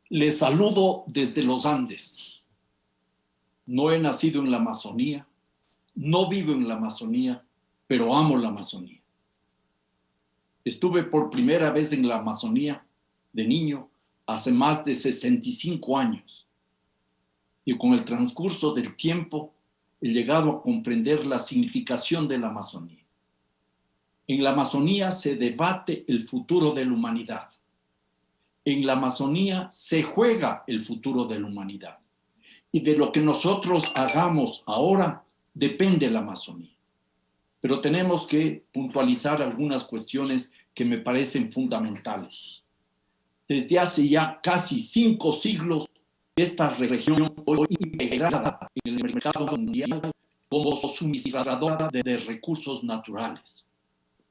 Les saludo desde los Andes. No he nacido en la Amazonía, no vivo en la Amazonía, pero amo la Amazonía. Estuve por primera vez en la Amazonía de niño hace más de 65 años. Y con el transcurso del tiempo he llegado a comprender la significación de la Amazonía. En la Amazonía se debate el futuro de la humanidad. En la Amazonía se juega el futuro de la humanidad. Y de lo que nosotros hagamos ahora depende la Amazonía. Pero tenemos que puntualizar algunas cuestiones que me parecen fundamentales. Desde hace ya casi 5 siglos, esta región fue integrada en el mercado mundial como suministradora de recursos naturales.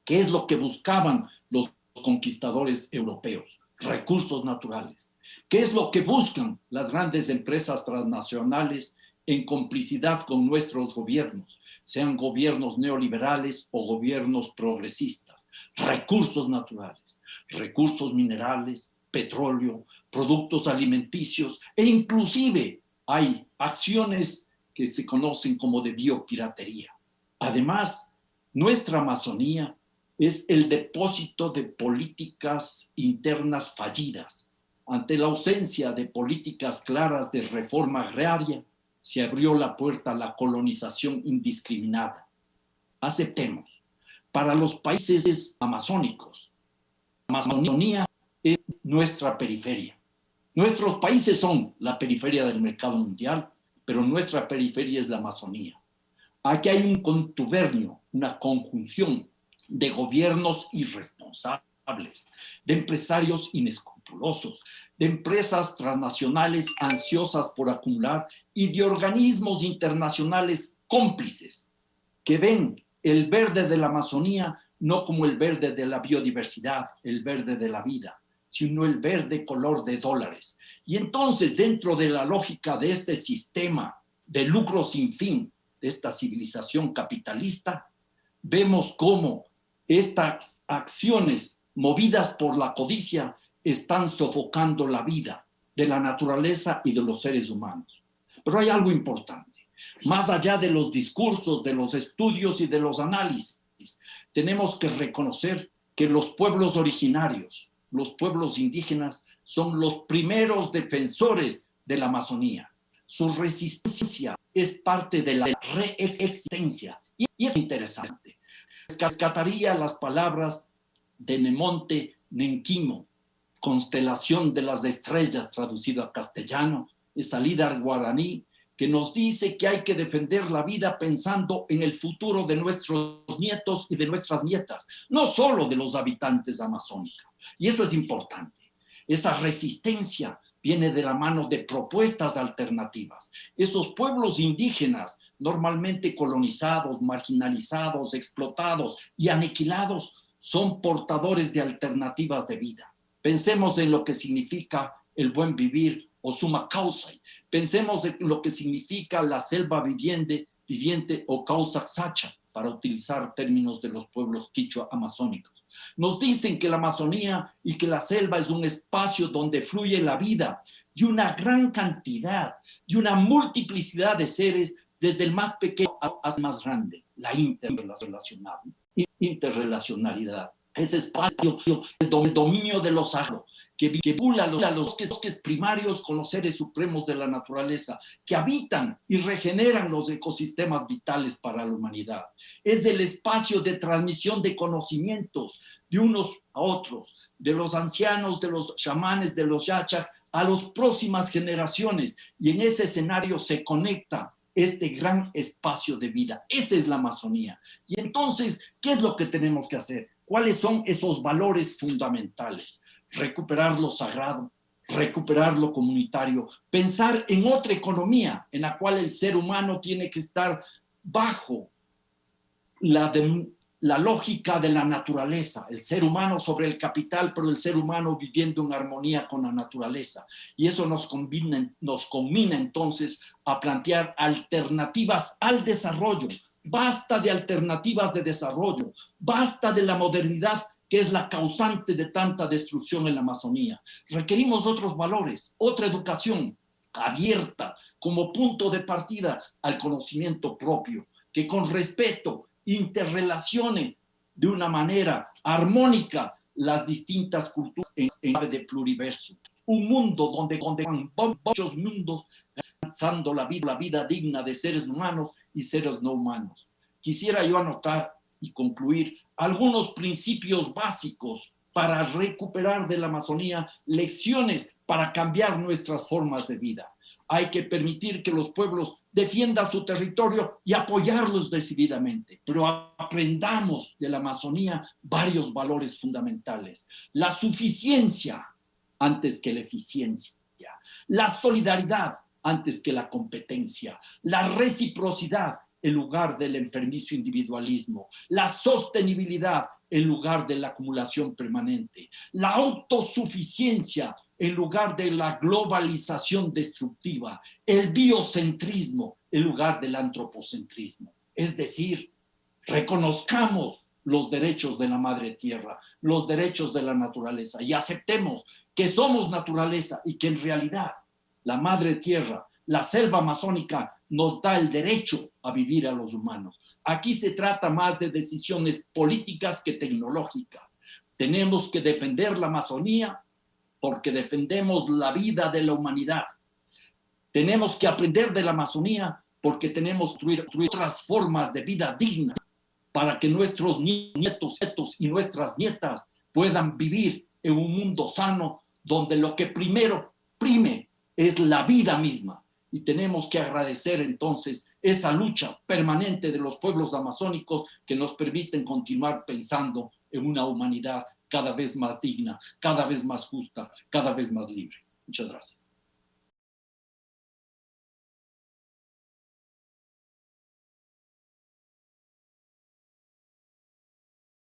¿Qué es lo que buscaban los conquistadores europeos? Recursos naturales. ¿Qué es lo que buscan las grandes empresas transnacionales en complicidad con nuestros gobiernos, sean gobiernos neoliberales o gobiernos progresistas? Recursos naturales, recursos minerales, petróleo, productos alimenticios e inclusive hay acciones que se conocen como de biopiratería. Además, nuestra Amazonía es el depósito de políticas internas fallidas. Ante la ausencia de políticas claras de reforma agraria, se abrió la puerta a la colonización indiscriminada. Aceptemos, para los países amazónicos, la Amazonía es nuestra periferia. Nuestros países son la periferia del mercado mundial, pero nuestra periferia es la Amazonía. Aquí hay un contubernio, una conjunción de gobiernos irresponsables, de empresarios inescrupulosos, de empresas transnacionales ansiosas por acumular y de organismos internacionales cómplices que ven el verde de la Amazonía no como el verde de la biodiversidad, el verde de la vida, sino el verde color de dólares. Y entonces, dentro de la lógica de este sistema de lucro sin fin, de esta civilización capitalista, vemos cómo estas acciones movidas por la codicia están sofocando la vida de la naturaleza y de los seres humanos. Pero hay algo importante. Más allá de los discursos, de los estudios y de los análisis, tenemos que reconocer que los pueblos originarios, los pueblos indígenas, son los primeros defensores de la Amazonía. Su resistencia es parte de la reexistencia. Y es interesante. Rescataría las palabras de Nemonte Nenquimo, constelación de las estrellas, traducido a castellano, es salida al guaraní, que nos dice que hay que defender la vida pensando en el futuro de nuestros nietos y de nuestras nietas, no solo de los habitantes amazónicos. Y eso es importante. Esa resistencia viene de la mano de propuestas alternativas. Esos pueblos indígenas, normalmente colonizados, marginalizados, explotados y aniquilados, son portadores de alternativas de vida. Pensemos en lo que significa el buen vivir o suma causa. Pensemos en lo que significa la selva viviente o causa sacha, para utilizar términos de los pueblos quichua amazónicos. Nos dicen que la Amazonía y que la selva es un espacio donde fluye la vida y una gran cantidad y una multiplicidad de seres, desde el más pequeño hasta el más grande, la interrelacionalidad. Ese espacio, el dominio de los agros, que vincula los bosques primarios con los seres supremos de la naturaleza, que habitan y regeneran los ecosistemas vitales para la humanidad. Es el espacio de transmisión de conocimientos de unos a otros, de los ancianos, de los chamanes, de los yachas, a las próximas generaciones. Y en ese escenario se conecta este gran espacio de vida. Esa es la Amazonía. Y entonces, ¿qué es lo que tenemos que hacer? ¿Cuáles son esos valores fundamentales? Recuperar lo sagrado, recuperar lo comunitario, pensar en otra economía en la cual el ser humano tiene que estar bajo la lógica de la naturaleza, el ser humano sobre el capital, pero el ser humano viviendo en armonía con la naturaleza. Y eso nos conmina entonces a plantear alternativas al desarrollo. Basta de alternativas de desarrollo, basta de la modernidad que es la causante de tanta destrucción en la Amazonía. Requerimos otros valores, otra educación abierta como punto de partida al conocimiento propio, que con respeto interrelacione de una manera armónica las distintas culturas en clave de pluriverso. Un mundo donde muchos mundos alcanzando la vida digna de seres humanos y seres no humanos. Quisiera yo anotar y concluir algunos principios básicos para recuperar de la Amazonía lecciones para cambiar nuestras formas de vida. Hay que permitir que los pueblos defiendan su territorio y apoyarlos decididamente, pero aprendamos de la Amazonía varios valores fundamentales. La suficiencia antes que la eficiencia, la solidaridad antes que la competencia, la reciprocidad en lugar del enfermizo individualismo, la sostenibilidad en lugar de la acumulación permanente, la autosuficiencia en lugar de la globalización destructiva, el biocentrismo en lugar del antropocentrismo. Es decir, reconozcamos los derechos de la madre tierra, los derechos de la naturaleza y aceptemos que somos naturaleza y que en realidad la madre tierra, la selva amazónica nos da el derecho a vivir a los humanos. Aquí se trata más de decisiones políticas que tecnológicas. Tenemos que defender la Amazonía porque defendemos la vida de la humanidad. Tenemos que aprender de la Amazonía porque tenemos que construir otras formas de vida digna para que nuestros nietos y nuestras nietas puedan vivir en un mundo sano donde lo que primero prime es la vida misma. Y tenemos que agradecer entonces esa lucha permanente de los pueblos amazónicos que nos permiten continuar pensando en una humanidad cada vez más digna, cada vez más justa, cada vez más libre. Muchas gracias.